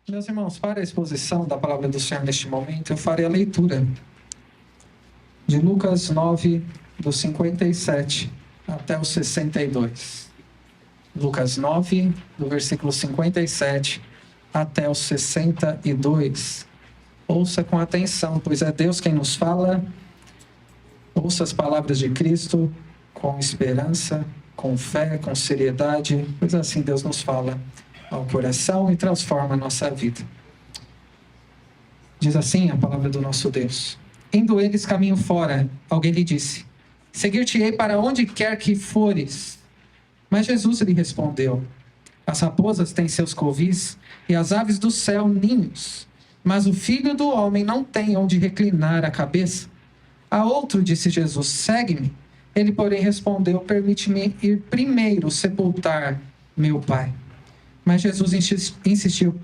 Meus irmãos, para a exposição da palavra do Senhor neste momento, eu farei a leitura de Lucas 9, do 57 até o 62. Lucas 9, do versículo 57 até o 62. Ouça com atenção, pois é Deus quem nos fala. Ouça as palavras de Cristo com esperança, com fé, com seriedade, pois assim Deus nos fala ao coração e transforma a nossa vida. Diz assim a palavra do nosso Deus: Indo eles caminho fora, alguém lhe disse: Seguir-te-ei para onde quer que fores. Mas Jesus lhe respondeu: As raposas têm seus covis e as aves do céu ninhos, mas o Filho do Homem não tem onde reclinar a cabeça. A outro disse Jesus: Segue-me. Ele, porém, respondeu: Permite-me ir primeiro sepultar meu Pai. Mas Jesus insistiu: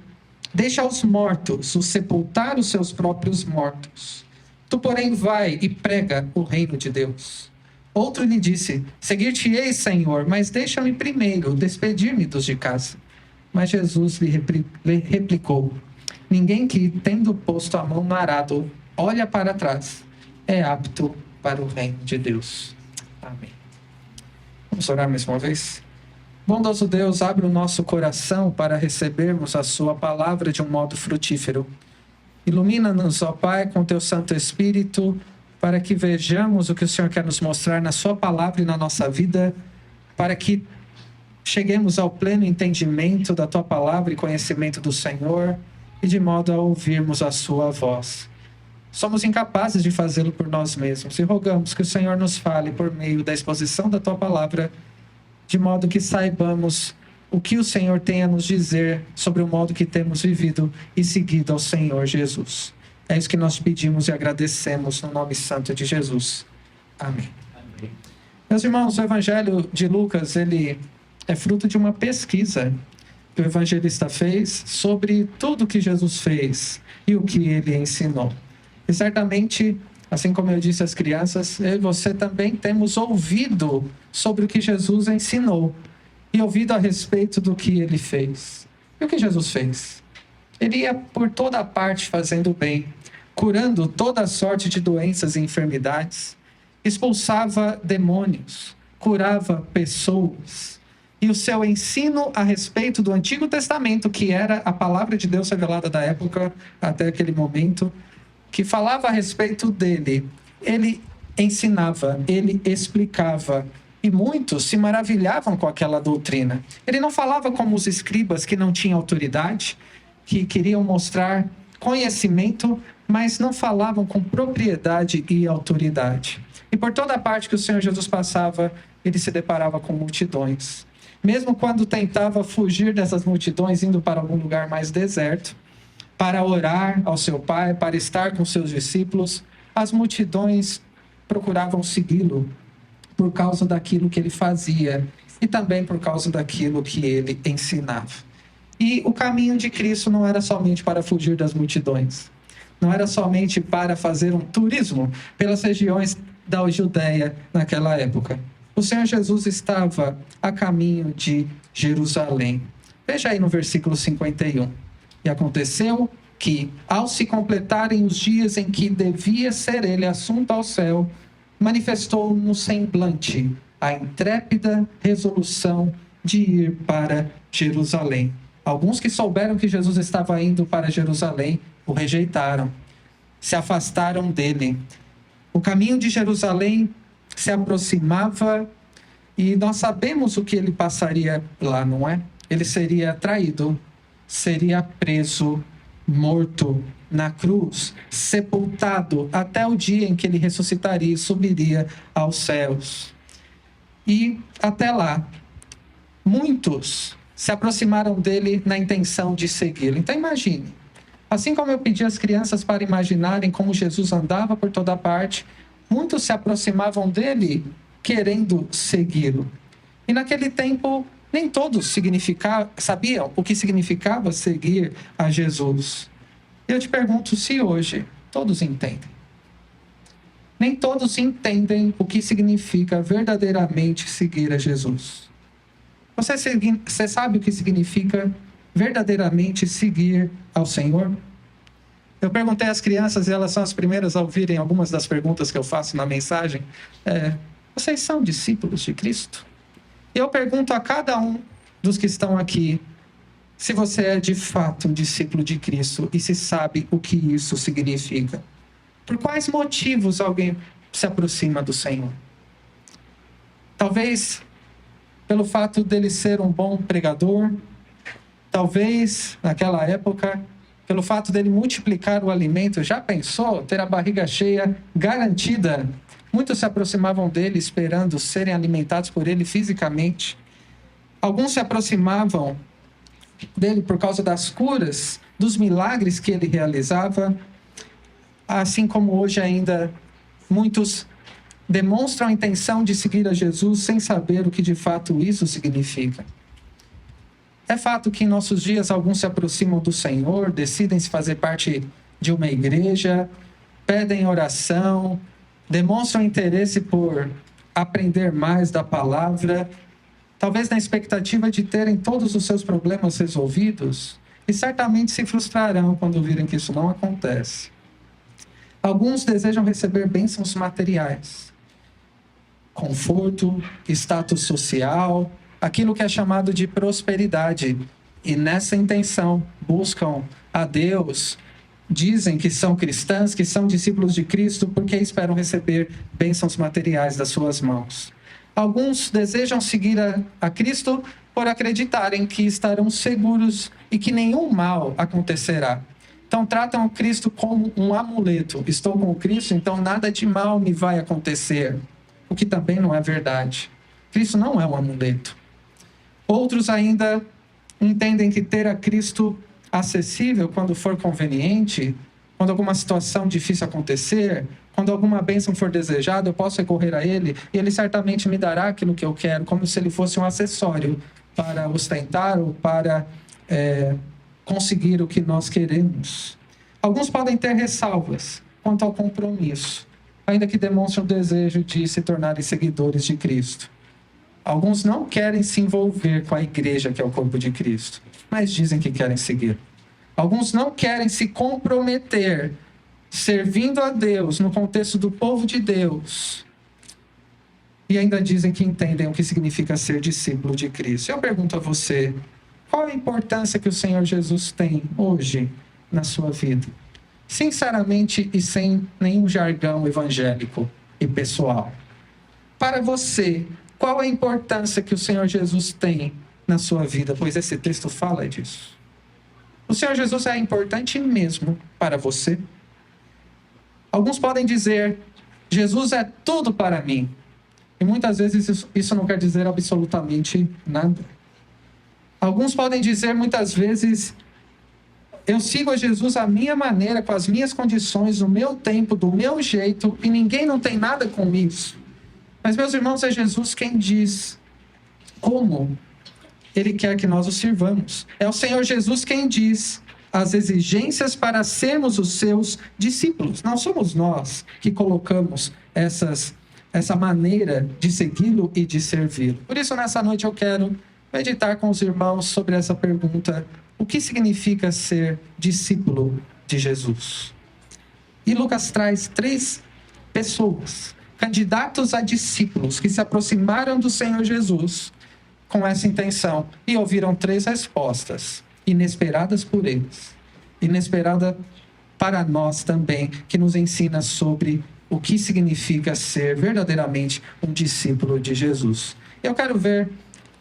Deixa os mortos os sepultar os seus próprios mortos. Tu, porém, vai e prega o reino de Deus. Outro lhe disse: Seguir-te-ei, Senhor, mas deixa-me primeiro despedir-me dos de casa. Mas Jesus lhe replicou: Ninguém que, tendo posto a mão no arado, olha para trás, é apto para o reino de Deus. Amém. Vamos orar mais uma vez? Bondoso Deus, abre o nosso coração para recebermos a sua palavra de um modo frutífero. Ilumina-nos, ó Pai, com teu Santo Espírito, para que vejamos o que o Senhor quer nos mostrar na sua palavra e na nossa vida, para que cheguemos ao pleno entendimento da tua palavra e conhecimento do Senhor, e de modo a ouvirmos a sua voz. Somos incapazes de fazê-lo por nós mesmos e rogamos que o Senhor nos fale por meio da exposição da tua palavra, de modo que saibamos o que o Senhor tem a nos dizer sobre o modo que temos vivido e seguido ao Senhor Jesus. É isso que nós pedimos e agradecemos no nome santo de Jesus. Amém. Amém. Meus irmãos, o Evangelho de Lucas, ele é fruto de uma pesquisa que o evangelista fez sobre tudo que Jesus fez e o que ele ensinou. E certamente, assim como eu disse às crianças, eu e você também temos ouvido sobre o que Jesus ensinou e ouvido a respeito do que ele fez. E o que Jesus fez? Ele ia por toda parte fazendo bem, curando toda sorte de doenças e enfermidades, expulsava demônios, curava pessoas. E o seu ensino a respeito do Antigo Testamento, que era a palavra de Deus revelada da época até aquele momento, que falava a respeito dele, ele ensinava, ele explicava, e muitos se maravilhavam com aquela doutrina. Ele não falava como os escribas que não tinham autoridade, que queriam mostrar conhecimento, mas não falavam com propriedade e autoridade. E por toda parte que o Senhor Jesus passava, ele se deparava com multidões. Mesmo quando tentava fugir dessas multidões, indo para algum lugar mais deserto, para orar ao seu Pai, para estar com seus discípulos, as multidões procuravam segui-lo por causa daquilo que ele fazia e também por causa daquilo que ele ensinava. E o caminho de Cristo não era somente para fugir das multidões, não era somente para fazer um turismo pelas regiões da Judéia naquela época. O Senhor Jesus estava a caminho de Jerusalém. Veja aí no versículo 51. E aconteceu que, ao se completarem os dias em que devia ser ele assunto ao céu, manifestou no semblante a intrépida resolução de ir para Jerusalém. Alguns que souberam que Jesus estava indo para Jerusalém o rejeitaram, se afastaram dele. O caminho de Jerusalém se aproximava e nós sabemos o que ele passaria lá, não é? Ele seria traído, seria preso, morto na cruz, sepultado até o dia em que ele ressuscitaria e subiria aos céus. E até lá, muitos se aproximaram dele na intenção de segui-lo. Então imagine, assim como eu pedi às crianças para imaginarem como Jesus andava por toda parte, muitos se aproximavam dele querendo segui-lo. E naquele tempo, nem todos sabiam o que significava seguir a Jesus. Eu te pergunto se hoje todos entendem. Nem todos entendem o que significa verdadeiramente seguir a Jesus. Você sabe o que significa verdadeiramente seguir ao Senhor? Eu perguntei às crianças, e elas são as primeiras a ouvirem algumas das perguntas que eu faço na mensagem. Vocês são discípulos de Cristo? E eu pergunto a cada um dos que estão aqui, se você é de fato um discípulo de Cristo e se sabe o que isso significa. Por quais motivos alguém se aproxima do Senhor? Talvez pelo fato dele ser um bom pregador, talvez, naquela época, pelo fato dele multiplicar o alimento. Já pensou ter a barriga cheia garantida? Muitos se aproximavam dele esperando serem alimentados por ele fisicamente. Alguns se aproximavam dele por causa das curas, dos milagres que ele realizava. Assim como hoje ainda muitos demonstram a intenção de seguir a Jesus sem saber o que de fato isso significa. É fato que em nossos dias alguns se aproximam do Senhor, decidem se fazer parte de uma igreja, pedem oração, demonstram interesse por aprender mais da palavra, talvez na expectativa de terem todos os seus problemas resolvidos, e certamente se frustrarão quando virem que isso não acontece. Alguns desejam receber bênçãos materiais, conforto, status social, aquilo que é chamado de prosperidade. E nessa intenção buscam a Deus, dizem que são cristãs, que são discípulos de Cristo, porque esperam receber bênçãos materiais das suas mãos. Alguns desejam seguir a Cristo por acreditarem que estarão seguros e que nenhum mal acontecerá. Então tratam o Cristo como um amuleto. Estou com o Cristo, então nada de mal me vai acontecer. O que também não é verdade. Cristo não é um amuleto. Outros ainda entendem que ter a Cristo acessível quando for conveniente, quando alguma situação difícil acontecer, quando alguma bênção for desejada, eu posso recorrer a Ele e Ele certamente me dará aquilo que eu quero, como se Ele fosse um acessório para ostentar ou para conseguir o que nós queremos. Alguns podem ter ressalvas quanto ao compromisso, ainda que demonstrem o desejo de se tornarem seguidores de Cristo. Alguns não querem se envolver com a igreja, que é o corpo de Cristo, mas dizem que querem seguir. Alguns não querem se comprometer, servindo a Deus no contexto do povo de Deus, e ainda dizem que entendem o que significa ser discípulo de Cristo. Eu pergunto a você, qual a importância que o Senhor Jesus tem hoje na sua vida? Sinceramente e sem nenhum jargão evangélico e pessoal. Para você, qual a importância que o Senhor Jesus tem na sua vida? Pois esse texto fala disso. O Senhor Jesus é importante mesmo para você? Alguns podem dizer, Jesus é tudo para mim. E muitas vezes isso não quer dizer absolutamente nada. Alguns podem dizer muitas vezes, eu sigo a Jesus à minha maneira, com as minhas condições, no meu tempo, do meu jeito, e ninguém não tem nada com isso. Mas, meus irmãos, é Jesus quem diz como Ele quer que nós o sirvamos. É o Senhor Jesus quem diz as exigências para sermos os seus discípulos. Não somos nós que colocamos essa maneira de segui-lo e de servi-lo. Por isso, nessa noite eu quero meditar com os irmãos sobre essa pergunta: o que significa ser discípulo de Jesus? E Lucas traz 3 pessoas, candidatos a discípulos, que se aproximaram do Senhor Jesus com essa intenção e ouviram 3 respostas, inesperadas por eles, inesperada para nós também, que nos ensina sobre o que significa ser verdadeiramente um discípulo de Jesus. Eu quero ver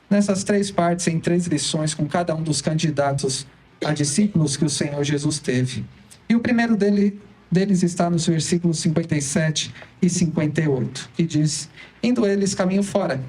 nessas 3 partes, em 3 lições, com cada um dos candidatos a discípulos que o Senhor Jesus teve. E o primeiro deles está nos versículos 57 e 58, que diz: indo eles caminho fora,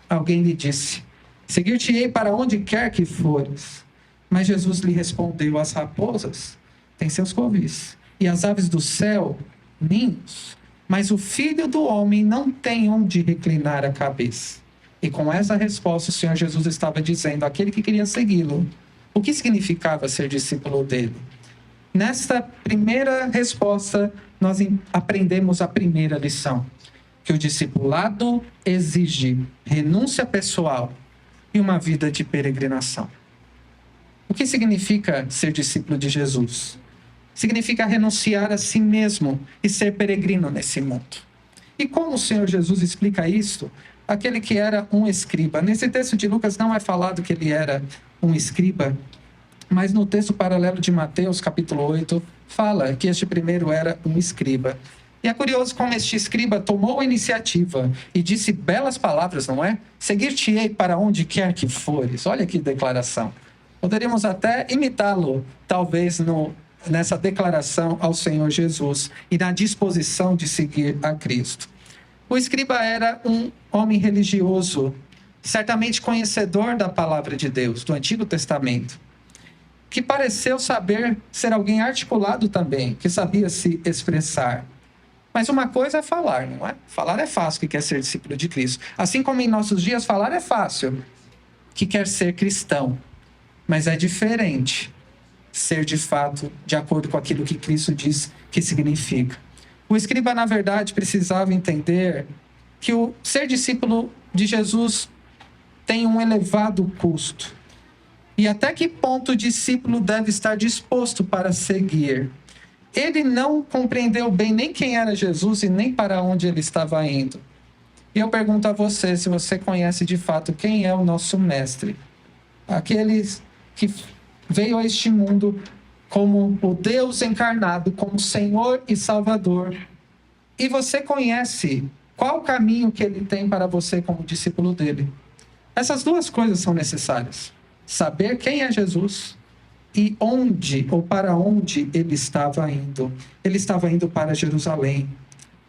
alguém lhe disse, seguir-te-ei para onde quer que fores. Mas Jesus lhe respondeu, as raposas têm seus covis, e as aves do céu ninhos, mas o Filho do Homem não tem onde reclinar a cabeça. E com essa resposta o Senhor Jesus estava dizendo àquele que queria segui-lo o que significava ser discípulo dele. Nesta primeira resposta, nós aprendemos a primeira lição, que o discipulado exige renúncia pessoal e uma vida de peregrinação. O que significa ser discípulo de Jesus? Significa renunciar a si mesmo e ser peregrino nesse mundo. E como o Senhor Jesus explica isso? Aquele que era um escriba. Nesse texto de Lucas não é falado que ele era um escriba, mas no texto paralelo de Mateus, capítulo 8, fala que este primeiro era um escriba. E é curioso como este escriba tomou a iniciativa e disse belas palavras, não é? Seguir-te-ei para onde quer que fores. Olha que declaração. Poderíamos até imitá-lo, talvez, nessa declaração ao Senhor Jesus e na disposição de seguir a Cristo. O escriba era um homem religioso, certamente conhecedor da palavra de Deus, do Antigo Testamento, que pareceu saber ser alguém articulado também, que sabia se expressar. Mas uma coisa é falar, não é? Falar é fácil, que quer ser discípulo de Cristo. Assim como em nossos dias, falar é fácil, que quer ser cristão. Mas é diferente ser de fato de acordo com aquilo que Cristo diz que significa. O escriba, na verdade, precisava entender que o ser discípulo de Jesus tem um elevado custo. E até que ponto o discípulo deve estar disposto para seguir? Ele não compreendeu bem nem quem era Jesus e nem para onde ele estava indo. E eu pergunto a você, se você conhece de fato quem é o nosso mestre. Aquele que veio a este mundo como o Deus encarnado, como Senhor e Salvador. E você conhece qual o caminho que ele tem para você como discípulo dele. Essas duas coisas são necessárias. Saber quem é Jesus e onde ou para onde ele estava indo. Ele estava indo para Jerusalém,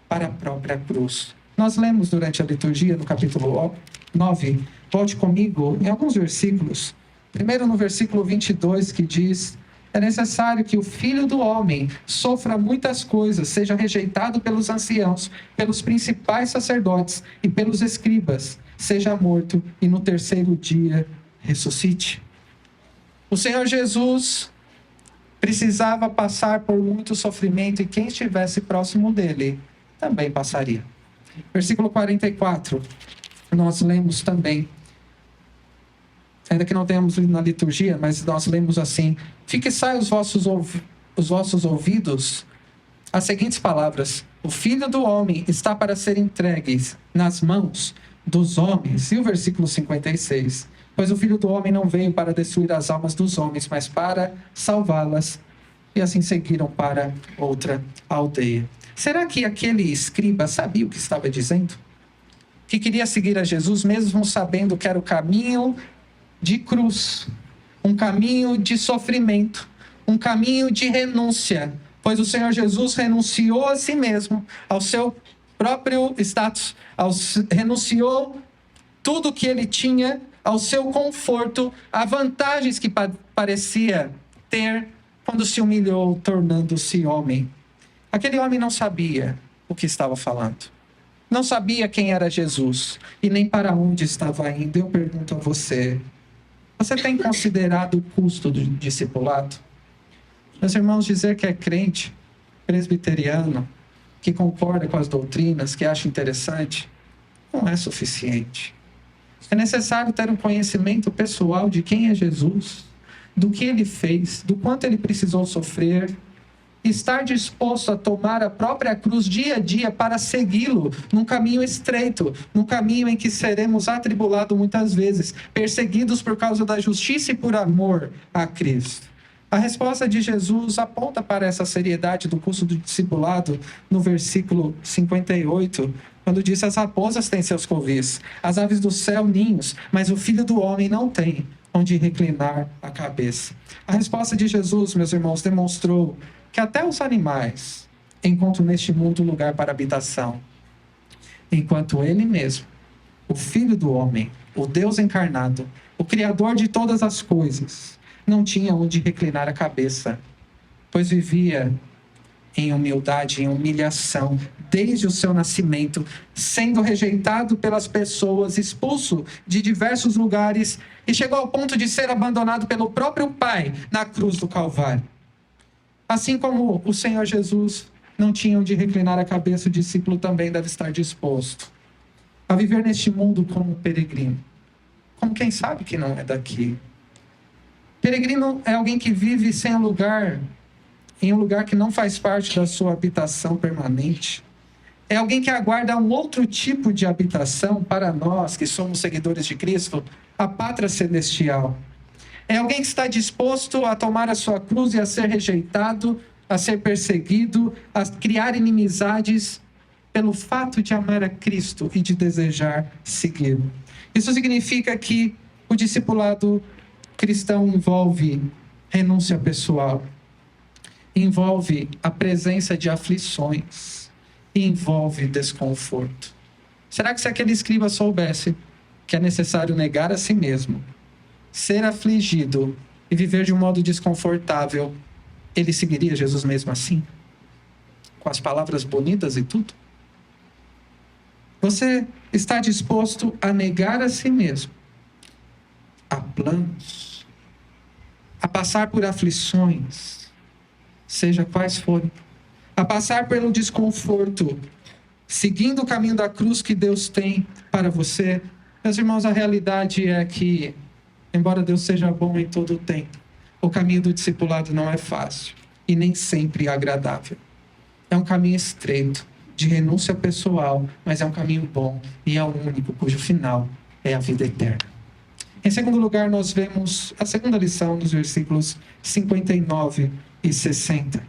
para a própria cruz. Nós lemos durante a liturgia, no capítulo 9, volte comigo, em alguns versículos. Primeiro no versículo 22, que diz: é necessário que o Filho do Homem sofra muitas coisas, seja rejeitado pelos anciãos, pelos principais sacerdotes e pelos escribas, seja morto e no terceiro dia ressuscite. O Senhor Jesus precisava passar por muito sofrimento e quem estivesse próximo dele também passaria. Versículo 44, nós lemos também, ainda que não tenhamos lido na liturgia, mas nós lemos assim: fixai os vossos ouvidos as seguintes palavras: o Filho do Homem está para ser entregue nas mãos dos homens. E o versículo 56: pois o Filho do Homem não veio para destruir as almas dos homens, mas para salvá-las. E assim seguiram para outra aldeia. Será que aquele escriba sabia o que estava dizendo? Que queria seguir a Jesus, mesmo sabendo que era o caminho de cruz, um caminho de sofrimento, um caminho de renúncia, pois o Senhor Jesus renunciou a si mesmo, ao seu próprio status, renunciou tudo que ele tinha, ao seu conforto, a vantagens que parecia ter quando se humilhou, tornando-se homem. Aquele homem não sabia o que estava falando. Não sabia quem era Jesus e nem para onde estava indo. Eu pergunto a você: você tem considerado o custo do discipulado? Meus irmãos, dizer que é crente, presbiteriano, que concorda com as doutrinas, que acha interessante, não é suficiente. É necessário ter um conhecimento pessoal de quem é Jesus, do que ele fez, do quanto ele precisou sofrer, estar disposto a tomar a própria cruz dia a dia para segui-lo num caminho estreito, num caminho em que seremos atribulados muitas vezes, perseguidos por causa da justiça e por amor a Cristo. A resposta de Jesus aponta para essa seriedade do custo do discipulado no versículo 58, quando diz: as raposas têm seus covis, as aves do céu ninhos, mas o Filho do Homem não tem onde reclinar a cabeça. A resposta de Jesus, meus irmãos, demonstrou que até os animais encontram neste mundo lugar para habitação, enquanto ele mesmo, o Filho do Homem, o Deus encarnado, o Criador de todas as coisas, não tinha onde reclinar a cabeça, pois vivia em humildade, em humilhação, desde o seu nascimento, sendo rejeitado pelas pessoas, expulso de diversos lugares e chegou ao ponto de ser abandonado pelo próprio Pai na cruz do Calvário. Assim como o Senhor Jesus não tinha onde reclinar a cabeça, o discípulo também deve estar disposto a viver neste mundo como peregrino, como quem sabe que não é daqui. Peregrino é alguém que vive sem lugar, em um lugar que não faz parte da sua habitação permanente. É alguém que aguarda um outro tipo de habitação para nós, que somos seguidores de Cristo, a pátria celestial. É alguém que está disposto a tomar a sua cruz e a ser rejeitado, a ser perseguido, a criar inimizades pelo fato de amar a Cristo e de desejar segui-lo. Isso significa que o discipulado cristão envolve renúncia pessoal, envolve a presença de aflições, envolve desconforto. Será que se aquele escriba soubesse que é necessário negar a si mesmo, ser afligido e viver de um modo desconfortável, ele seguiria Jesus mesmo assim? Com as palavras bonitas e tudo? Você está disposto a negar a si mesmo, a planos, a passar por aflições, seja quais forem, a passar pelo desconforto, seguindo o caminho da cruz que Deus tem para você? Meus irmãos, a realidade é que, embora Deus seja bom em todo o tempo, o caminho do discipulado não é fácil e nem sempre agradável. É um caminho estreito, de renúncia pessoal, mas é um caminho bom e é o único cujo final é a vida eterna. Em segundo lugar, nós vemos a segunda lição nos versículos 59 e 60,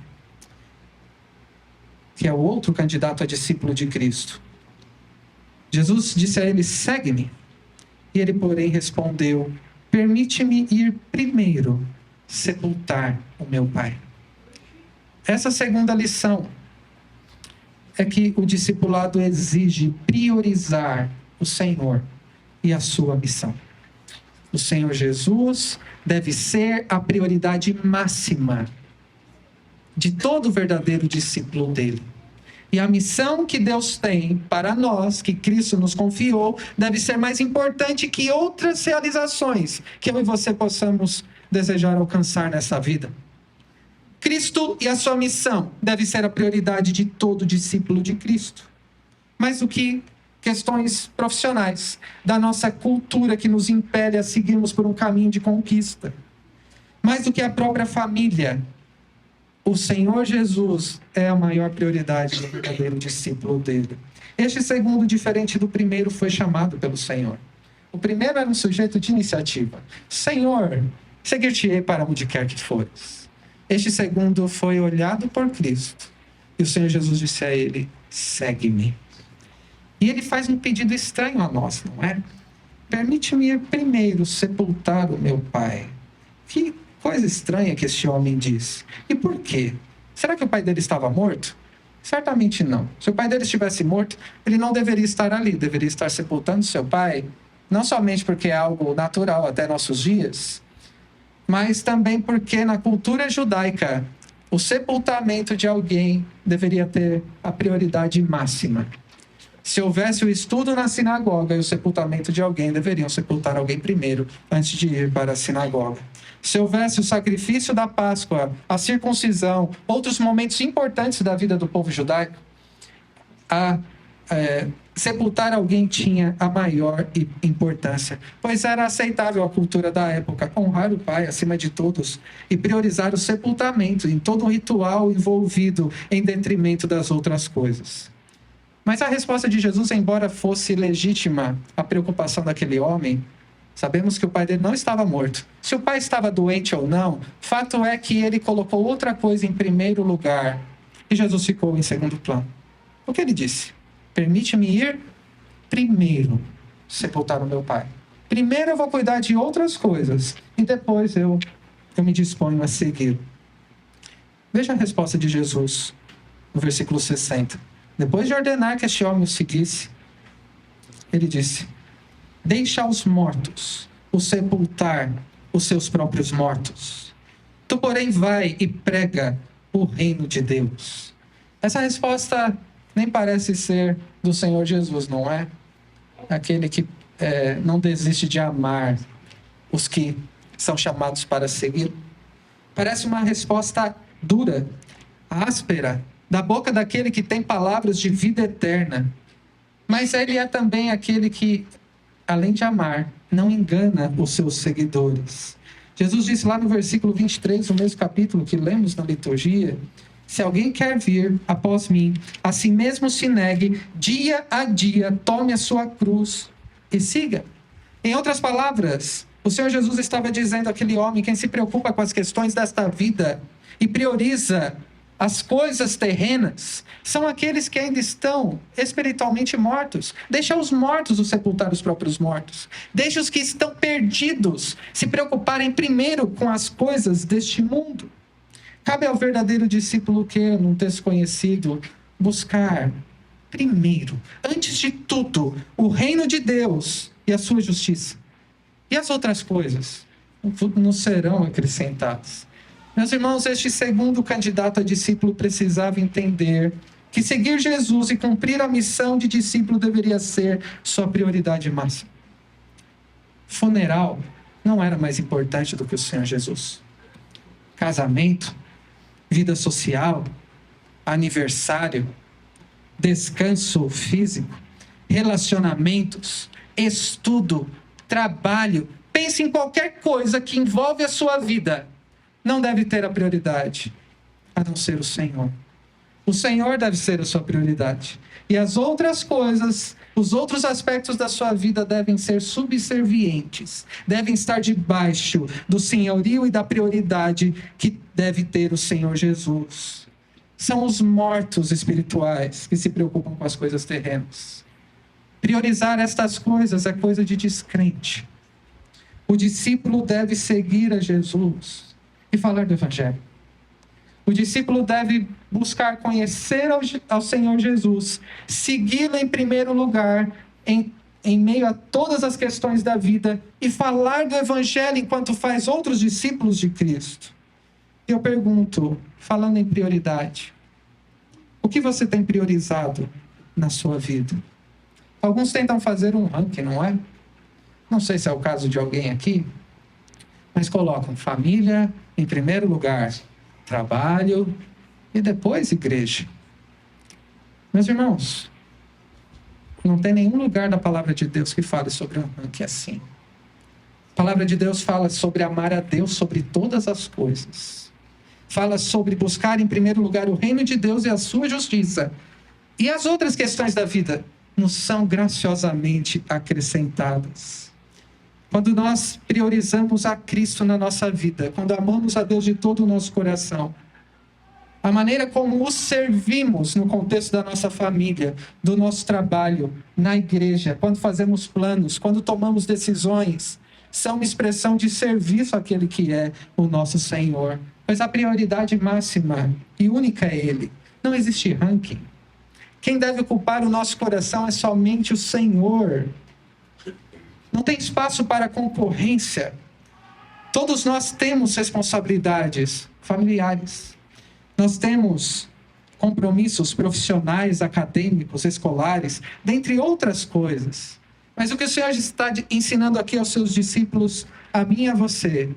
que é o outro candidato a discípulo de Cristo. Jesus disse a ele: segue-me. E ele, porém, respondeu: permite-me ir primeiro sepultar o meu pai. Essa segunda lição é que o discipulado exige priorizar o Senhor e a sua missão. O Senhor Jesus deve ser a prioridade máxima de todo verdadeiro discípulo dele. E a missão que Deus tem para nós, que Cristo nos confiou, deve ser mais importante que outras realizações que eu e você possamos desejar alcançar nessa vida. Cristo e a sua missão deve ser a prioridade de todo discípulo de Cristo. Mais do que questões profissionais, da nossa cultura que nos impele a seguirmos por um caminho de conquista. Mais do que a própria família, o Senhor Jesus é a maior prioridade do verdadeiro discípulo dele. Este segundo, diferente do primeiro, foi chamado pelo Senhor. O primeiro era um sujeito de iniciativa. Senhor, seguir-te-ei para onde quer que fores. Este segundo foi olhado por Cristo. E o Senhor Jesus disse a ele: segue-me. E ele faz um pedido estranho a nós, não é? Permite-me ir primeiro sepultar o meu pai. Que coisa estranha que este homem diz. E por quê? Será que o pai dele estava morto? Certamente não. Se o pai dele estivesse morto, ele não deveria estar ali. Deveria estar sepultando seu pai. Não somente porque é algo natural até nossos dias, mas também porque na cultura judaica, o sepultamento de alguém deveria ter a prioridade máxima. Se houvesse o estudo na sinagoga e o sepultamento de alguém, deveriam sepultar alguém primeiro, antes de ir para a sinagoga. Se houvesse o sacrifício da Páscoa, a circuncisão, outros momentos importantes da vida do povo judaico, sepultar alguém tinha a maior importância, pois era aceitável a cultura da época honrar o pai acima de todos e priorizar o sepultamento em todo o ritual envolvido em detrimento das outras coisas. Mas a resposta de Jesus, embora fosse legítima a preocupação daquele homem, sabemos que o pai dele não estava morto. Se o pai estava doente ou não, fato é que ele colocou outra coisa em primeiro lugar e Jesus ficou em segundo plano. O que ele disse? Permite-me ir primeiro sepultar o meu pai. Primeiro eu vou cuidar de outras coisas e depois eu me disponho a segui-lo. Veja a resposta de Jesus no versículo 60. Depois de ordenar que este homem o seguisse, ele disse: deixa os mortos o sepultar os seus próprios mortos. Tu, porém, vai e prega o reino de Deus. Essa resposta nem parece ser do Senhor Jesus, não é? Aquele que não desiste de amar os que são chamados para seguir. Parece uma resposta dura, áspera, da boca daquele que tem palavras de vida eterna. Mas ele é também aquele que, além de amar, não engana os seus seguidores. Jesus disse lá no versículo 23, no mesmo capítulo que lemos na liturgia: se alguém quer vir após mim, a si mesmo se negue, dia a dia, tome a sua cruz e siga. Em outras palavras, o Senhor Jesus estava dizendo àquele homem: quem se preocupa com as questões desta vida e prioriza as coisas terrenas, são aqueles que ainda estão espiritualmente mortos. Deixa os mortos sepultar os próprios mortos. Deixa os que estão perdidos se preocuparem primeiro com as coisas deste mundo. Cabe ao verdadeiro discípulo que, num texto conhecido, buscar primeiro, antes de tudo, o reino de Deus e a sua justiça. E as outras coisas não serão acrescentadas. Meus irmãos, este segundo candidato a discípulo precisava entender que seguir Jesus e cumprir a missão de discípulo deveria ser sua prioridade máxima. Funeral não era mais importante do que o Senhor Jesus. Casamento, vida social, aniversário, descanso físico, relacionamentos, estudo, trabalho, pense em qualquer coisa que envolve a sua vida, não deve ter a prioridade, a não ser o Senhor. O Senhor deve ser a sua prioridade. E as outras coisas, os outros aspectos da sua vida devem ser subservientes, devem estar debaixo do senhorio e da prioridade que deve ter o Senhor Jesus. São os mortos espirituais que se preocupam com as coisas terrenas. Priorizar estas coisas é coisa de descrente. O discípulo deve seguir a Jesus e falar do Evangelho. O discípulo deve buscar conhecer ao Senhor Jesus, segui-lo em primeiro lugar, em meio a todas as questões da vida, e falar do Evangelho enquanto faz outros discípulos de Cristo. Eu pergunto, falando em prioridade, o que você tem priorizado na sua vida? Alguns tentam fazer um ranking, não é? Não sei se é o caso de alguém aqui, mas colocam família em primeiro lugar, trabalho e depois igreja. Meus irmãos, não tem nenhum lugar da palavra de Deus que fale sobre um ranking assim. A palavra de Deus fala sobre amar a Deus sobre todas as coisas. Fala sobre buscar em primeiro lugar o reino de Deus e a sua justiça. E as outras questões da vida nos são graciosamente acrescentadas. Quando nós priorizamos a Cristo na nossa vida, quando amamos a Deus de todo o nosso coração, a maneira como o servimos no contexto da nossa família, do nosso trabalho, na igreja, quando fazemos planos, quando tomamos decisões, são uma expressão de serviço àquele que é o nosso Senhor. Pois a prioridade máxima e única é Ele. Não existe ranking. Quem deve ocupar o nosso coração é somente o Senhor. Não tem espaço para concorrência. Todos nós temos responsabilidades familiares. Nós temos compromissos profissionais, acadêmicos, escolares, dentre outras coisas. Mas o que o Senhor está ensinando aqui aos seus discípulos, a mim e a você,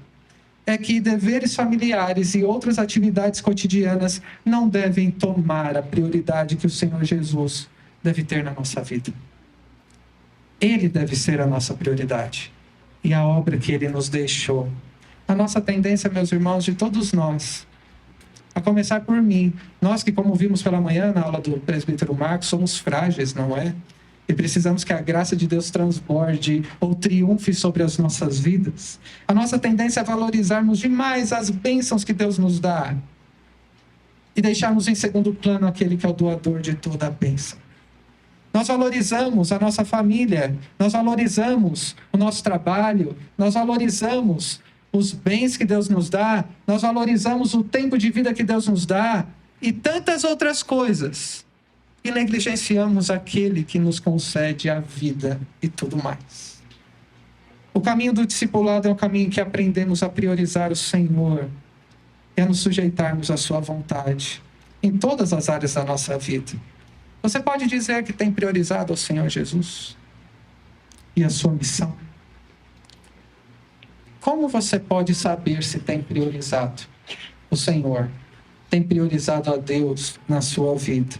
é que deveres familiares e outras atividades cotidianas não devem tomar a prioridade que o Senhor Jesus deve ter na nossa vida. Ele deve ser a nossa prioridade. E a obra que Ele nos deixou. A nossa tendência, meus irmãos, de todos nós, a começar por mim, nós que, como vimos pela manhã na aula do presbítero Marcos, somos frágeis, não é? E precisamos que a graça de Deus transborde ou triunfe sobre as nossas vidas. A nossa tendência é valorizarmos demais as bênçãos que Deus nos dá e deixarmos em segundo plano aquele que é o doador de toda a bênção. Nós valorizamos a nossa família, nós valorizamos o nosso trabalho, nós valorizamos os bens que Deus nos dá, nós valorizamos o tempo de vida que Deus nos dá e tantas outras coisas. E negligenciamos aquele que nos concede a vida e tudo mais. O caminho do discipulado é um caminho que aprendemos a priorizar o Senhor e a nos sujeitarmos à sua vontade em todas as áreas da nossa vida. Você pode dizer que tem priorizado o Senhor Jesus e a sua missão? Como você pode saber se tem priorizado o Senhor, tem priorizado a Deus na sua vida?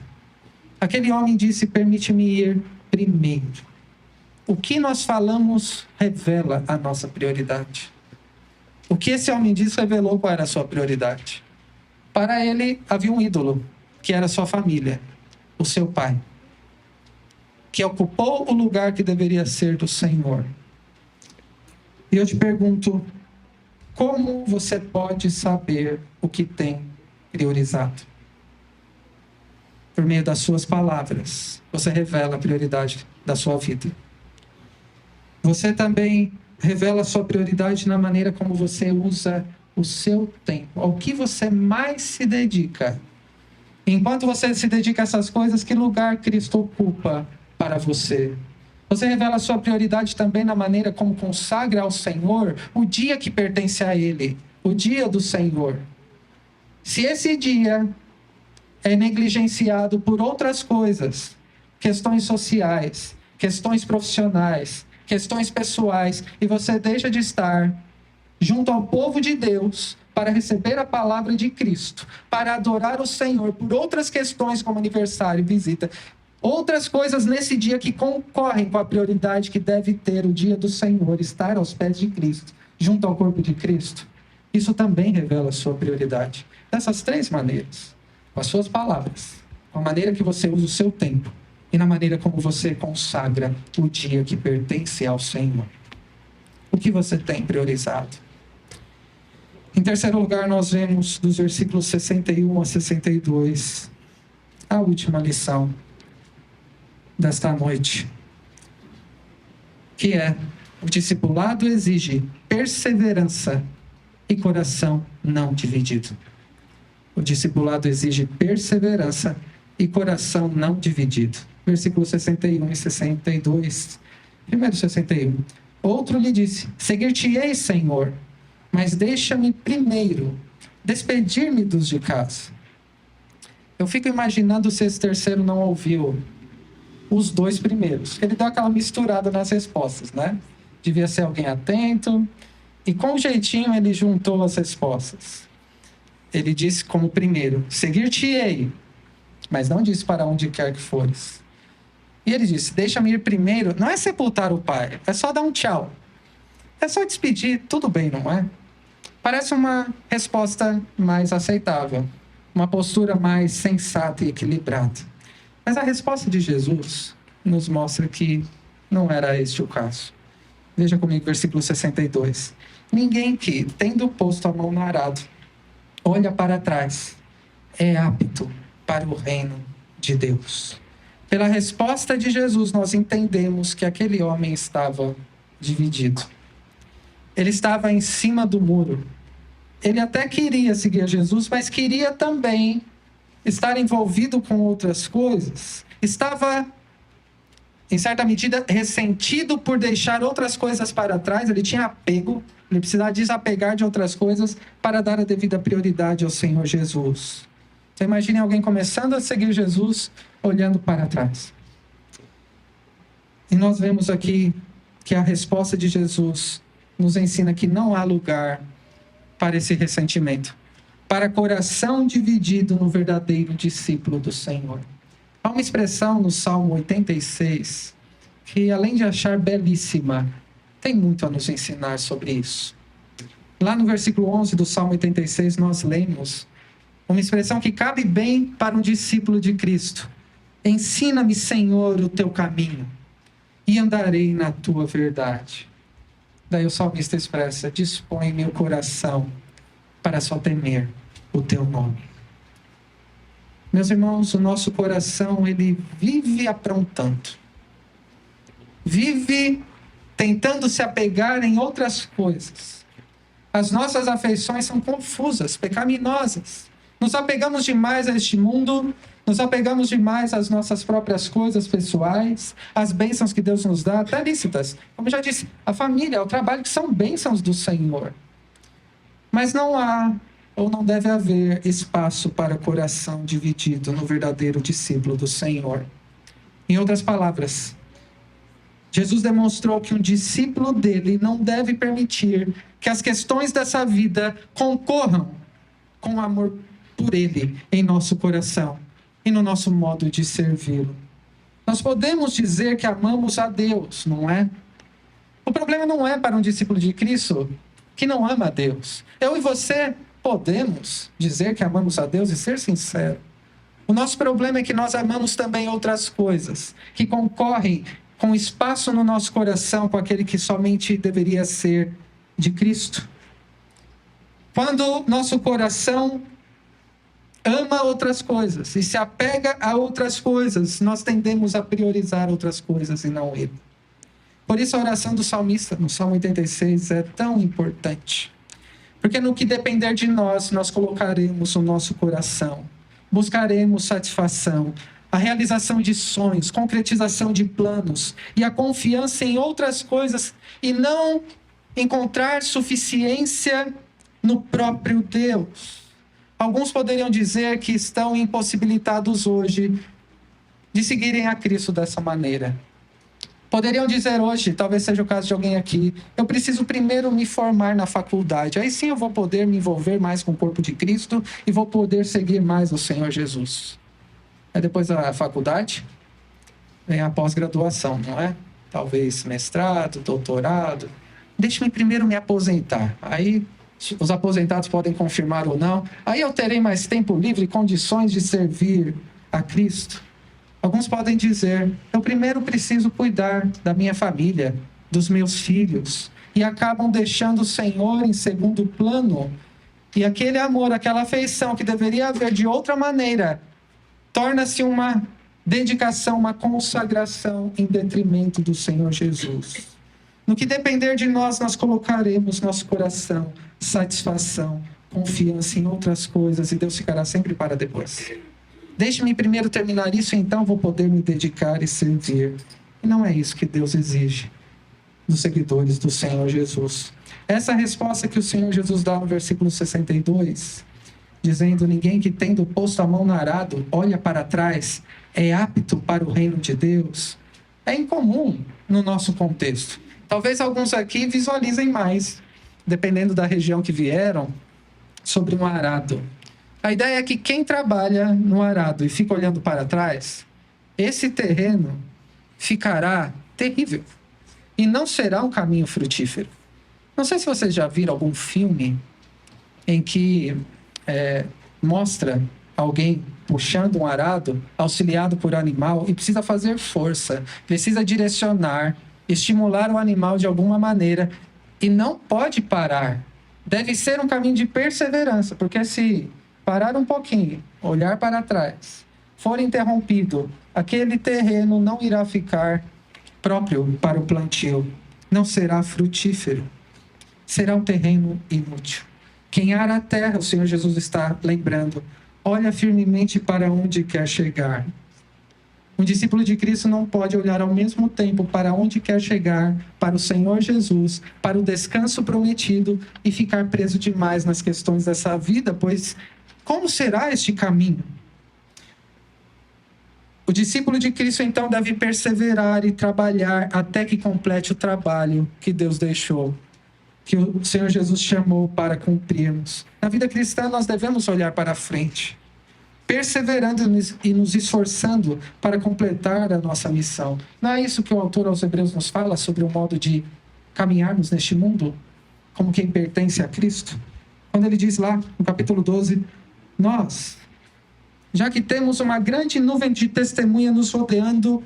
Aquele homem disse: permite-me ir primeiro. O que nós falamos revela a nossa prioridade. O que esse homem disse revelou qual era a sua prioridade. Para ele, havia um ídolo, que era a sua família, o seu pai, que ocupou o lugar que deveria ser do Senhor. E eu te pergunto, como você pode saber o que tem priorizado? Por meio das suas palavras, você revela a prioridade da sua vida. Você também revela a sua prioridade na maneira como você usa o seu tempo, ao que você mais se dedica. Enquanto você se dedica a essas coisas, que lugar Cristo ocupa para você? Você revela a sua prioridade também na maneira como consagra ao Senhor o dia que pertence a Ele, o dia do Senhor. Se esse dia é negligenciado por outras coisas, questões sociais, questões profissionais, questões pessoais, e você deixa de estar junto ao povo de Deus para receber a palavra de Cristo, para adorar o Senhor por outras questões como aniversário, visita, outras coisas nesse dia que concorrem com a prioridade que deve ter o dia do Senhor, estar aos pés de Cristo, junto ao corpo de Cristo, isso também revela a sua prioridade. Dessas três maneiras, com as suas palavras, com a maneira que você usa o seu tempo e na maneira como você consagra o dia que pertence ao Senhor. O que você tem priorizado? Em terceiro lugar, nós vemos dos versículos 61 a 62, a última lição desta noite, que é: o discipulado exige perseverança e coração não dividido. O discipulado exige perseverança e coração não dividido. Versículos 61 e 62. Primeiro 61. Outro lhe disse: seguir-te-ei, Senhor, mas deixa-me primeiro despedir-me dos de casa. Eu fico imaginando se esse terceiro não ouviu os dois primeiros. Ele deu aquela misturada nas respostas, né? Devia ser alguém atento. E com jeitinho ele juntou as respostas. Ele disse como primeiro: seguir-te-ei, mas não disse para onde quer que fores. E ele disse: deixa-me ir primeiro. Não é sepultar o pai, é só dar um tchau. É só despedir, tudo bem, não é? Parece uma resposta mais aceitável, uma postura mais sensata e equilibrada. Mas a resposta de Jesus nos mostra que não era este o caso. Veja comigo, versículo 62. Ninguém que, tendo posto a mão no arado, olha para trás, é apto para o reino de Deus. Pela resposta de Jesus, nós entendemos que aquele homem estava dividido. Ele estava em cima do muro. Ele até queria seguir Jesus, mas queria também estar envolvido com outras coisas. Estava, em certa medida, ressentido por deixar outras coisas para trás. Ele tinha apego, ele precisava desapegar de outras coisas para dar a devida prioridade ao Senhor Jesus. Então, imagine alguém começando a seguir Jesus, olhando para trás. E nós vemos aqui que a resposta de Jesus nos ensina que não há lugar para esse ressentimento, para coração dividido no verdadeiro discípulo do Senhor. Há uma expressão no Salmo 86 que, além de achar belíssima, tem muito a nos ensinar sobre isso. Lá no versículo 11 do Salmo 86, nós lemos uma expressão que cabe bem para um discípulo de Cristo. Ensina-me, Senhor, o teu caminho, e andarei na tua verdade. Daí o salmista expressa: dispõe meu coração para só temer o teu nome. Meus irmãos, o nosso coração, ele vive aprontando. Vive tentando se apegar em outras coisas. As nossas afeições são confusas, pecaminosas. Nos apegamos demais a este mundo, nos apegamos demais às nossas próprias coisas pessoais, às bênçãos que Deus nos dá, até lícitas. Como eu já disse, a família, o trabalho, que são bênçãos do Senhor. Mas não há, ou não deve haver, espaço para coração dividido no verdadeiro discípulo do Senhor. Em outras palavras, Jesus demonstrou que um discípulo dele não deve permitir que as questões dessa vida concorram com o amor por ele em nosso coração e no nosso modo de servi-lo. Nós podemos dizer que amamos a Deus, não é? O problema não é para um discípulo de Cristo que não ama a Deus. Eu e você podemos dizer que amamos a Deus e ser sincero. O nosso problema é que nós amamos também outras coisas, que concorrem com espaço no nosso coração com aquele que somente deveria ser de Cristo. Quando nosso coração ama outras coisas e se apega a outras coisas, nós tendemos a priorizar outras coisas e não Ele. Por isso a oração do salmista, no Salmo 86, é tão importante. Porque no que depender de nós, nós colocaremos o nosso coração. Buscaremos satisfação, a realização de sonhos, concretização de planos e a confiança em outras coisas e não encontrar suficiência no próprio Deus. Alguns poderiam dizer que estão impossibilitados hoje de seguirem a Cristo dessa maneira. Poderiam dizer hoje, talvez seja o caso de alguém aqui, eu preciso primeiro me formar na faculdade. Aí sim eu vou poder me envolver mais com o corpo de Cristo e vou poder seguir mais o Senhor Jesus. Aí depois da faculdade, vem a pós-graduação, não é? Talvez mestrado, doutorado. Deixe-me primeiro me aposentar. Aí os aposentados podem confirmar ou não. Aí eu terei mais tempo livre e condições de servir a Cristo. Alguns podem dizer, eu primeiro preciso cuidar da minha família, dos meus filhos, e acabam deixando o Senhor em segundo plano. E aquele amor, aquela afeição que deveria haver de outra maneira, torna-se uma dedicação, uma consagração em detrimento do Senhor Jesus. No que depender de nós, nós colocaremos nosso coração, satisfação, confiança em outras coisas, e Deus ficará sempre para depois. Deixe-me primeiro terminar isso, então vou poder me dedicar e servir. E não é isso que Deus exige dos seguidores do Senhor Jesus. Essa resposta que o Senhor Jesus dá no versículo 62, dizendo, ninguém que tendo posto a mão no arado, olha para trás, é apto para o reino de Deus, é incomum no nosso contexto. Talvez alguns aqui visualizem mais, dependendo da região que vieram, sobre um arado. A ideia é que quem trabalha no arado e fica olhando para trás, esse terreno ficará terrível e não será um caminho frutífero. Não sei se vocês já viram algum filme em que mostra alguém puxando um arado, auxiliado por animal, e precisa fazer força, precisa direcionar, estimular o animal de alguma maneira e não pode parar. Deve ser um caminho de perseverança, porque se parar um pouquinho, olhar para trás, for interrompido, aquele terreno não irá ficar próprio para o plantio, não será frutífero, será um terreno inútil. Quem ara a terra, o Senhor Jesus está lembrando, olha firmemente para onde quer chegar. Um discípulo de Cristo não pode olhar ao mesmo tempo para onde quer chegar, para o Senhor Jesus, para o descanso prometido e ficar preso demais nas questões dessa vida, pois como será este caminho? O discípulo de Cristo, então, deve perseverar e trabalhar até que complete o trabalho que Deus deixou, que o Senhor Jesus chamou para cumprirmos. Na vida cristã, nós devemos olhar para frente, perseverando e nos esforçando para completar a nossa missão. Não é isso que o autor aos Hebreus nos fala sobre o modo de caminharmos neste mundo, como quem pertence a Cristo? Quando ele diz lá, no capítulo 12, nós, já que temos uma grande nuvem de testemunha nos rodeando,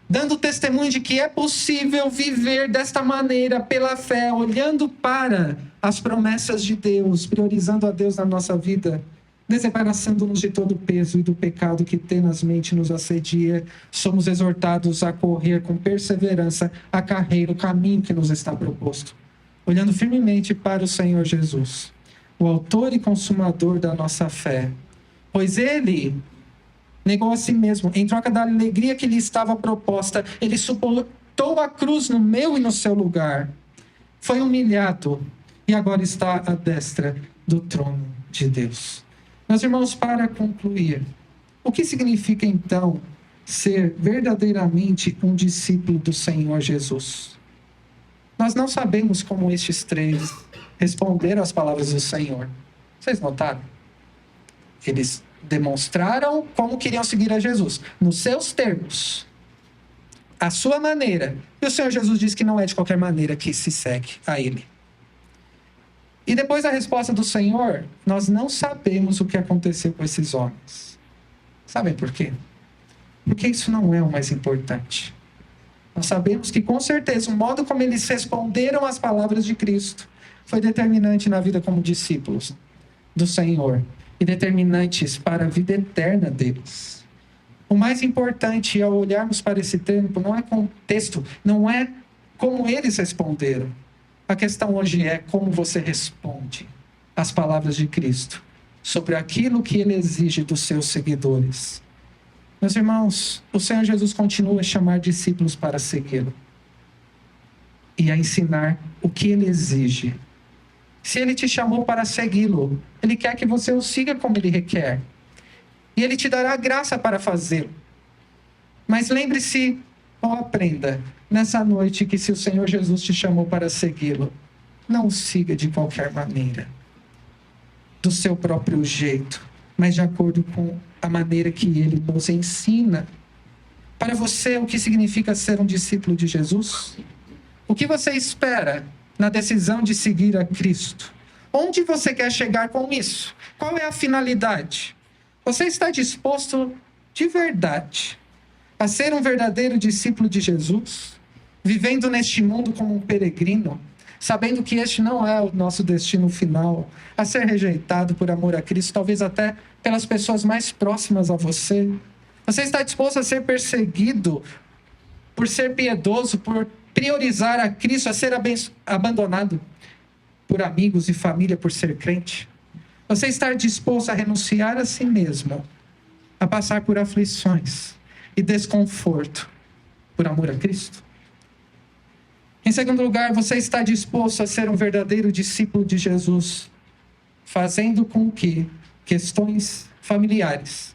dando testemunho de que é possível viver desta maneira, pela fé, olhando para as promessas de Deus, priorizando a Deus na nossa vida, desembaraçando-nos de todo o peso e do pecado que tenazmente nos assedia, somos exortados a correr com perseverança a carreira, o caminho que nos está proposto, olhando firmemente para o Senhor Jesus, o autor e consumador da nossa fé, pois ele negou a si mesmo, em troca da alegria que lhe estava proposta, ele suportou a cruz no meu e no seu lugar, foi humilhado e agora está à destra do trono de Deus. Meus irmãos, para concluir, o que significa então ser verdadeiramente um discípulo do Senhor Jesus? Nós não sabemos como estes três responderam às palavras do Senhor. Vocês notaram? Eles demonstraram como queriam seguir a Jesus, nos seus termos, à sua maneira. E o Senhor Jesus diz que não é de qualquer maneira que se segue a Ele. E depois da resposta do Senhor, nós não sabemos o que aconteceu com esses homens. Sabem por quê? Porque isso não é o mais importante. Nós sabemos que, com certeza, o modo como eles responderam às palavras de Cristo foi determinante na vida como discípulos do Senhor e determinantes para a vida eterna deles. O mais importante ao olharmos para esse tempo não é contexto, não é como eles responderam. A questão hoje é como você responde às palavras de Cristo sobre aquilo que ele exige dos seus seguidores. Meus irmãos, o Senhor Jesus continua a chamar discípulos para segui-lo e a ensinar o que ele exige. Se ele te chamou para segui-lo, ele quer que você o siga como ele requer. E ele te dará graça para fazê-lo. Mas lembre-se ou aprenda nessa noite que se o Senhor Jesus te chamou para segui-lo, não o siga de qualquer maneira, do seu próprio jeito, mas de acordo com a maneira que ele nos ensina. Para você, o que significa ser um discípulo de Jesus? O que você espera na decisão de seguir a Cristo? Onde você quer chegar com isso? Qual é a finalidade? Você está disposto de verdade a ser um verdadeiro discípulo de Jesus, vivendo neste mundo como um peregrino, sabendo que este não é o nosso destino final, a ser rejeitado por amor a Cristo, talvez até pelas pessoas mais próximas a você? Você está disposto a ser perseguido por ser piedoso, por priorizar a Cristo, a ser abandonado por amigos e família por ser crente? Você está disposto a renunciar a si mesmo, a passar por aflições e desconforto por amor a Cristo? Em segundo lugar, você está disposto a ser um verdadeiro discípulo de Jesus, fazendo com que questões familiares,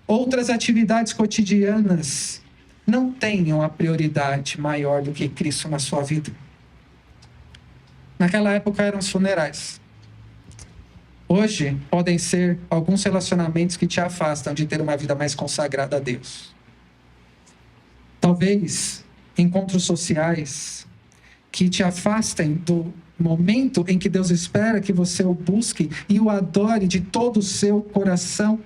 outras atividades cotidianas, não tenham a prioridade maior do que Cristo na sua vida? Naquela época eram os funerais. Hoje podem ser alguns relacionamentos que te afastam de ter uma vida mais consagrada a Deus. Talvez encontros sociais que te afastem do momento em que Deus espera que você o busque e o adore de todo o seu coração.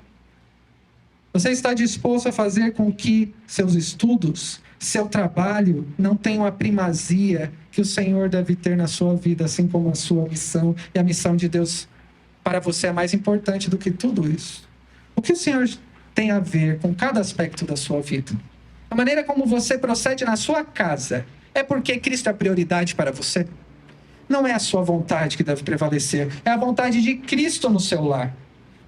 Você está disposto a fazer com que seus estudos, seu trabalho, não tenham a primazia que o Senhor deve ter na sua vida, assim como a sua missão e a missão de Deus para você é mais importante do que tudo isso? O que o Senhor tem a ver com cada aspecto da sua vida? A maneira como você procede na sua casa é porque Cristo é a prioridade para você? Não é a sua vontade que deve prevalecer, é a vontade de Cristo no seu lar.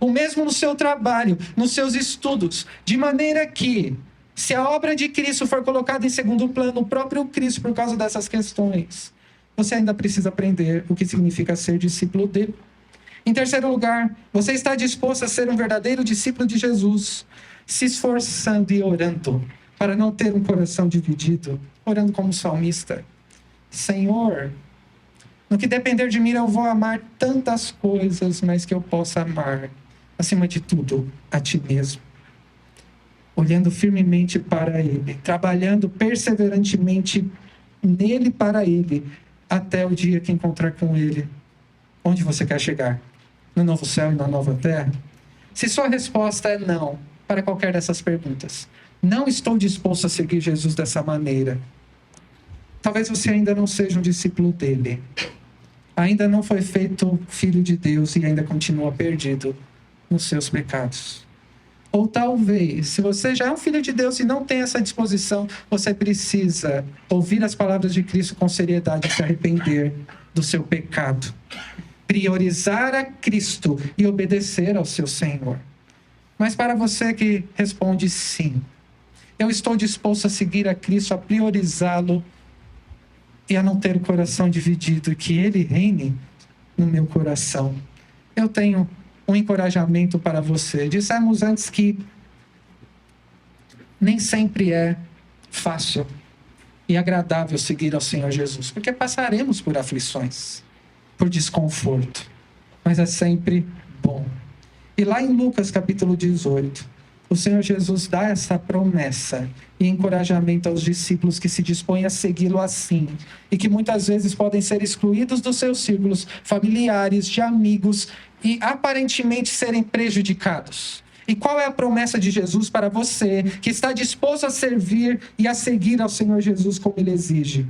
O mesmo no seu trabalho, nos seus estudos, de maneira que, se a obra de Cristo for colocada em segundo plano, o próprio Cristo, por causa dessas questões, você ainda precisa aprender o que significa ser discípulo dele. Em terceiro lugar, você está disposto a ser um verdadeiro discípulo de Jesus, se esforçando e orando para não ter um coração dividido, orando como salmista. Senhor, no que depender de mim, eu vou amar tantas coisas, mas que eu possa amar, acima de tudo, a Ti mesmo. Olhando firmemente para Ele, trabalhando perseverantemente nele para Ele, até o dia que encontrar com Ele. Onde você quer chegar? No novo céu e na nova terra? Se sua resposta é não, para qualquer dessas perguntas, não estou disposto a seguir Jesus dessa maneira, talvez você ainda não seja um discípulo dele. Ainda não foi feito filho de Deus e ainda continua perdido nos seus pecados. Ou talvez, se você já é um filho de Deus e não tem essa disposição, você precisa ouvir as palavras de Cristo com seriedade e se arrepender do seu pecado. Priorizar a Cristo e obedecer ao seu Senhor. Mas para você que responde sim, eu estou disposto a seguir a Cristo, a priorizá-lo e a não ter o coração dividido, e que Ele reine no meu coração. Eu tenho um encorajamento para você. Dissemos antes que nem sempre é fácil e agradável seguir ao Senhor Jesus, porque passaremos por aflições, por desconforto, mas é sempre bom. E lá em Lucas capítulo 18, o Senhor Jesus dá essa promessa e encorajamento aos discípulos que se dispõem a segui-lo assim, e que muitas vezes podem ser excluídos dos seus círculos familiares, de amigos, e aparentemente serem prejudicados. E qual é a promessa de Jesus para você que está disposto a servir e a seguir ao Senhor Jesus como Ele exige?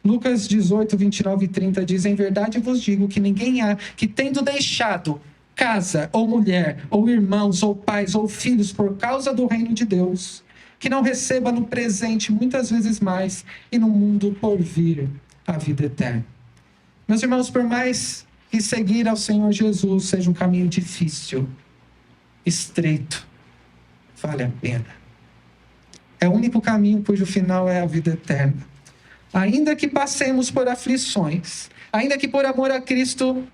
Lucas 18, 29 e 30 diz: em verdade vos digo que ninguém há que, tendo deixado casa, ou mulher, ou irmãos, ou pais, ou filhos, por causa do reino de Deus, que não receba no presente muitas vezes mais, e no mundo por vir a vida eterna. Meus irmãos, por mais que seguir ao Senhor Jesus seja um caminho difícil, estreito, vale a pena. É o único caminho cujo final é a vida eterna. Ainda que passemos por aflições, ainda que por amor a Cristo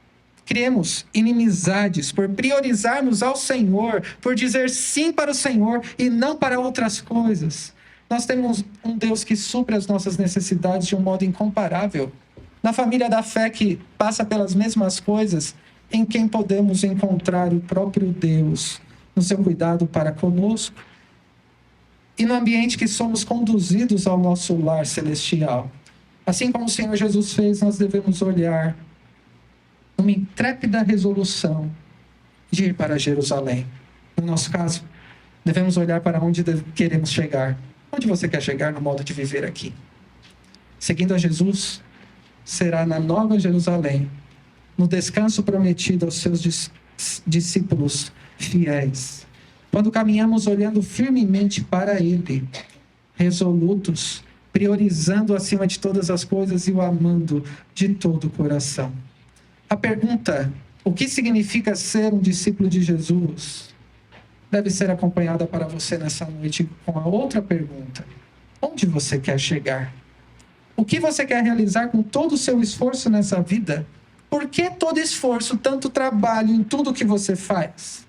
criemos inimizades, por priorizarmos ao Senhor, por dizer sim para o Senhor e não para outras coisas, nós temos um Deus que supre as nossas necessidades de um modo incomparável. Na família da fé que passa pelas mesmas coisas, em quem podemos encontrar o próprio Deus no seu cuidado para conosco, e no ambiente que somos conduzidos ao nosso lar celestial. Assim como o Senhor Jesus fez, nós devemos olhar numa intrépida resolução de ir para Jerusalém. No nosso caso, devemos olhar para onde queremos chegar. Onde você quer chegar no modo de viver aqui? Seguindo a Jesus, será na Nova Jerusalém, no descanso prometido aos seus discípulos fiéis. Quando caminhamos olhando firmemente para Ele, resolutos, priorizando acima de todas as coisas e o amando de todo o coração. A pergunta, o que significa ser um discípulo de Jesus, deve ser acompanhada para você nessa noite com a outra pergunta: onde você quer chegar? O que você quer realizar com todo o seu esforço nessa vida? Por que todo esforço, tanto trabalho em tudo que você faz?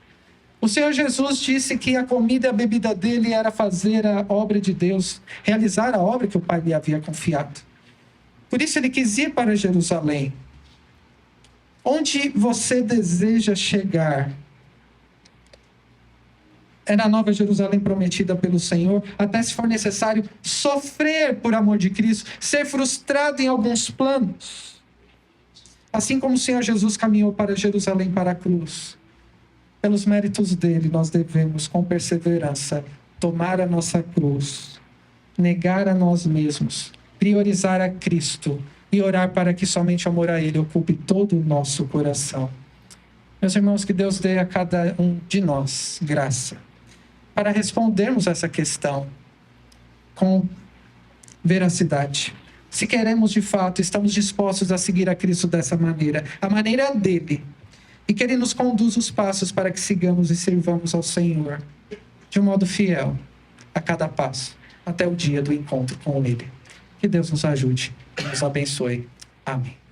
O Senhor Jesus disse que a comida e a bebida dele era fazer a obra de Deus, realizar a obra que o Pai lhe havia confiado. Por isso ele quis ir para Jerusalém. Onde você deseja chegar? É na Nova Jerusalém prometida pelo Senhor, até se for necessário sofrer por amor de Cristo, ser frustrado em alguns planos. Assim como o Senhor Jesus caminhou para Jerusalém, para a cruz, pelos méritos dele, nós devemos, com perseverança, tomar a nossa cruz, negar a nós mesmos, priorizar a Cristo e orar para que somente o amor a Ele ocupe todo o nosso coração. Meus irmãos, que Deus dê a cada um de nós graça para respondermos essa questão com veracidade. Se queremos de fato, estamos dispostos a seguir a Cristo dessa maneira, a maneira dele, e que Ele nos conduza os passos para que sigamos e servamos ao Senhor de um modo fiel a cada passo, até o dia do encontro com Ele. Que Deus nos ajude e nos abençoe. Amém.